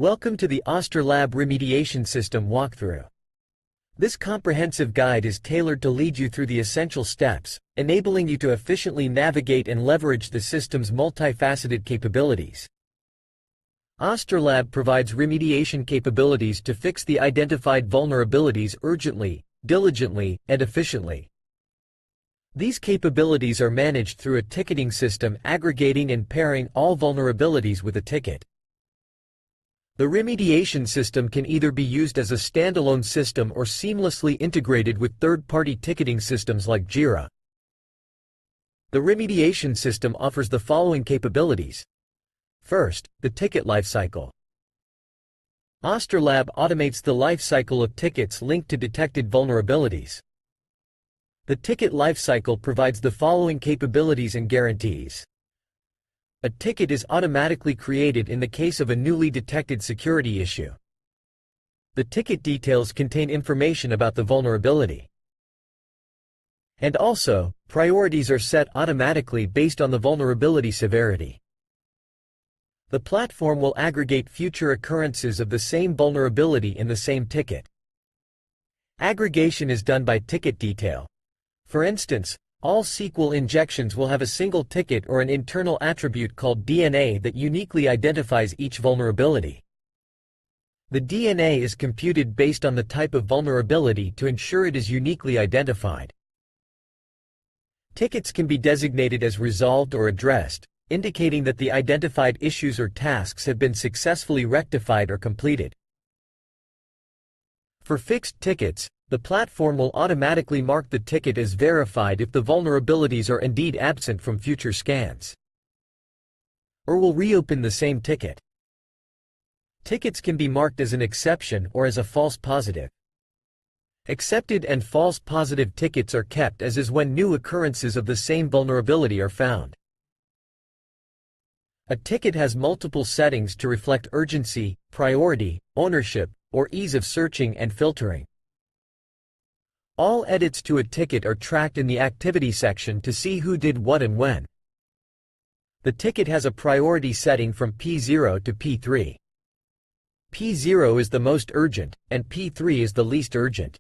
Welcome to the Ostorlab Remediation System walkthrough. This comprehensive guide is tailored to lead you through the essential steps, enabling you to efficiently navigate and leverage the system's multifaceted capabilities. Ostorlab provides remediation capabilities to fix the identified vulnerabilities urgently, diligently, and efficiently. These capabilities are managed through a ticketing system aggregating and pairing all vulnerabilities with a ticket. The remediation system can either be used as a standalone system or seamlessly integrated with third-party ticketing systems like Jira. The remediation system offers the following capabilities. First, the ticket lifecycle. Ostorlab automates the lifecycle of tickets linked to detected vulnerabilities. The ticket lifecycle provides the following capabilities and guarantees. A ticket is automatically created in the case of a newly detected security issue. The ticket details contain information about the vulnerability. And also, priorities are set automatically based on the vulnerability severity. The platform will aggregate future occurrences of the same vulnerability in the same ticket. Aggregation is done by ticket detail. For instance, all SQL injections will have a single ticket or an internal attribute called DNA that uniquely identifies each vulnerability. The DNA is computed based on the type of vulnerability to ensure it is uniquely identified. Tickets can be designated as resolved or addressed, indicating that the identified issues or tasks have been successfully rectified or completed. For fixed tickets, the platform will automatically mark the ticket as verified if the vulnerabilities are indeed absent from future scans, or will reopen the same ticket. Tickets can be marked as an exception or as a false positive. Accepted and false positive tickets are kept as is when new occurrences of the same vulnerability are found. A ticket has multiple settings to reflect urgency, priority, ownership, or ease of searching and filtering. All edits to a ticket are tracked in the activity section to see who did what and when. The ticket has a priority setting from P0 to P3. P0 is the most urgent, and P3 is the least urgent.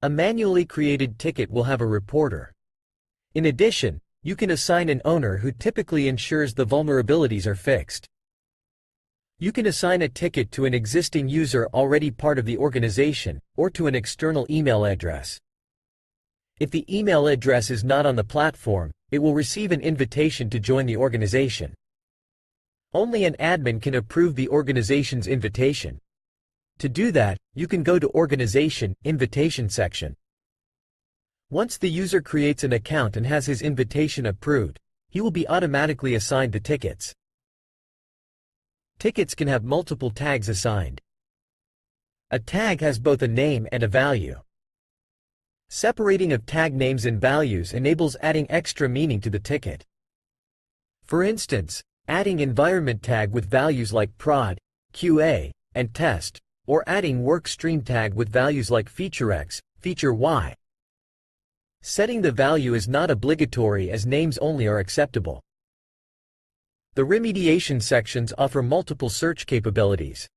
A manually created ticket will have a reporter. In addition, you can assign an owner who typically ensures the vulnerabilities are fixed. You can assign a ticket to an existing user already part of the organization, or to an external email address. If the email address is not on the platform, it will receive an invitation to join the organization. Only an admin can approve the organization's invitation. To do that, you can go to Organization, Invitation section. Once the user creates an account and has his invitation approved, he will be automatically assigned the tickets. Tickets can have multiple tags assigned. A tag has both a name and a value. Separating of tag names and values enables adding extra meaning to the ticket. For instance, adding environment tag with values like prod, QA, and test, or adding work stream tag with values like feature X, feature Y. Setting the value is not obligatory as names only are acceptable. The remediation sections offer multiple search capabilities.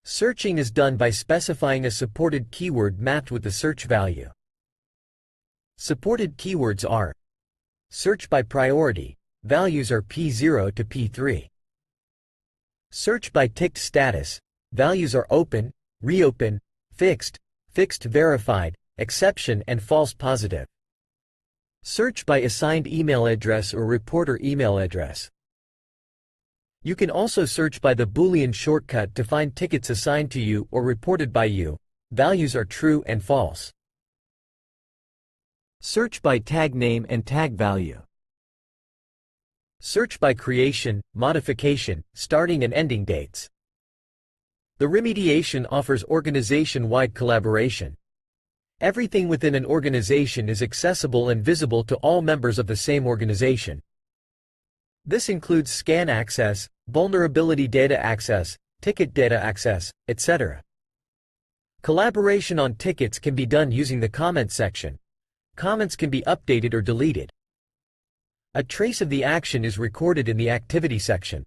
Searching is done by specifying a supported keyword mapped with the search value. Supported keywords are: search by priority, values are P0 to P3. Search by ticked status, values are open, reopen, fixed, fixed verified, exception and false positive. Search by assigned email address or reporter email address. You can also search by the Boolean shortcut to find tickets assigned to you or reported by you. Values are true and false. Search by tag name and tag value. Search by creation, modification, starting and ending dates. The remediation offers organization-wide collaboration. Everything within an organization is accessible and visible to all members of the same organization. This includes scan access, vulnerability data access, ticket data access, etc. Collaboration on tickets can be done using the comments section. Comments can be updated or deleted. A trace of the action is recorded in the activity section.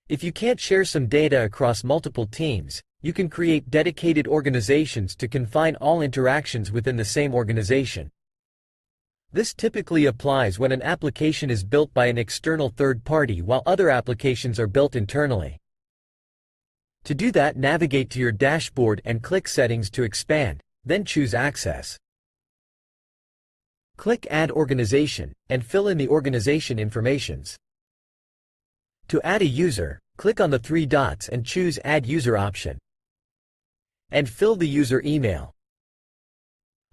If you can't share some data across multiple teams, you can create dedicated organizations to confine all interactions within the same organization. This typically applies when an application is built by an external third party while other applications are built internally. To do that, navigate to your dashboard and click Settings to expand, then choose Access. Click Add Organization, and fill in the organization informations. To add a user, click on the three dots and choose Add User option. And fill the user email.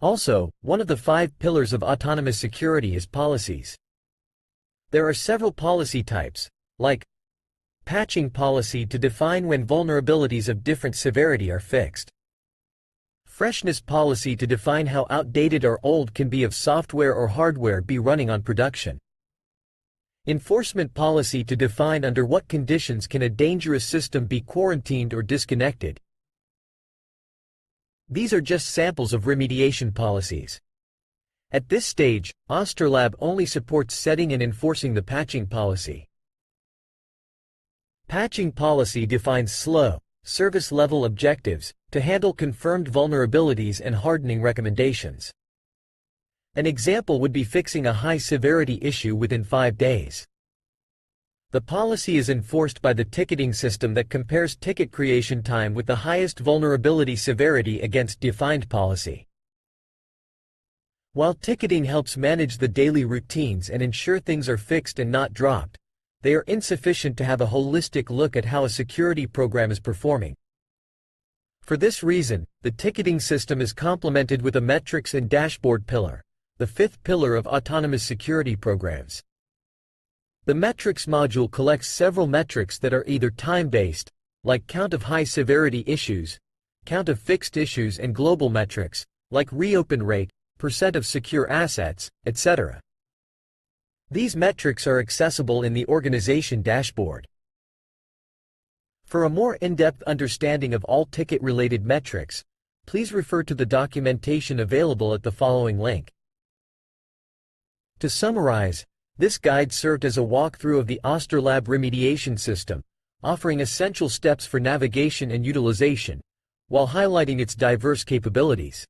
Also, one of the 5 pillars of autonomous security is policies. There are several policy types, like patching policy to define when vulnerabilities of different severity are fixed. Freshness policy to define how outdated or old can be of software or hardware be running on production. Enforcement policy to define under what conditions can a dangerous system be quarantined or disconnected. These are just samples of remediation policies. At this stage, Ostorlab only supports setting and enforcing the patching policy. Patching policy defines slow, service-level objectives to handle confirmed vulnerabilities and hardening recommendations. An example would be fixing a high-severity issue within 5 days. The policy is enforced by the ticketing system that compares ticket creation time with the highest vulnerability severity against defined policy. While ticketing helps manage the daily routines and ensure things are fixed and not dropped, they are insufficient to have a holistic look at how a security program is performing. For this reason, the ticketing system is complemented with a metrics and dashboard pillar, the 5th pillar of autonomous security programs. The metrics module collects several metrics that are either time-based, like count of high-severity issues, count of fixed issues, and global metrics, like reopen rate, % of secure assets, etc. These metrics are accessible in the organization dashboard. For a more in-depth understanding of all ticket-related metrics, please refer to the documentation available at the following link. To summarize, this guide served as a walkthrough of the Ostorlab Remediation System, offering essential steps for navigation and utilization, while highlighting its diverse capabilities.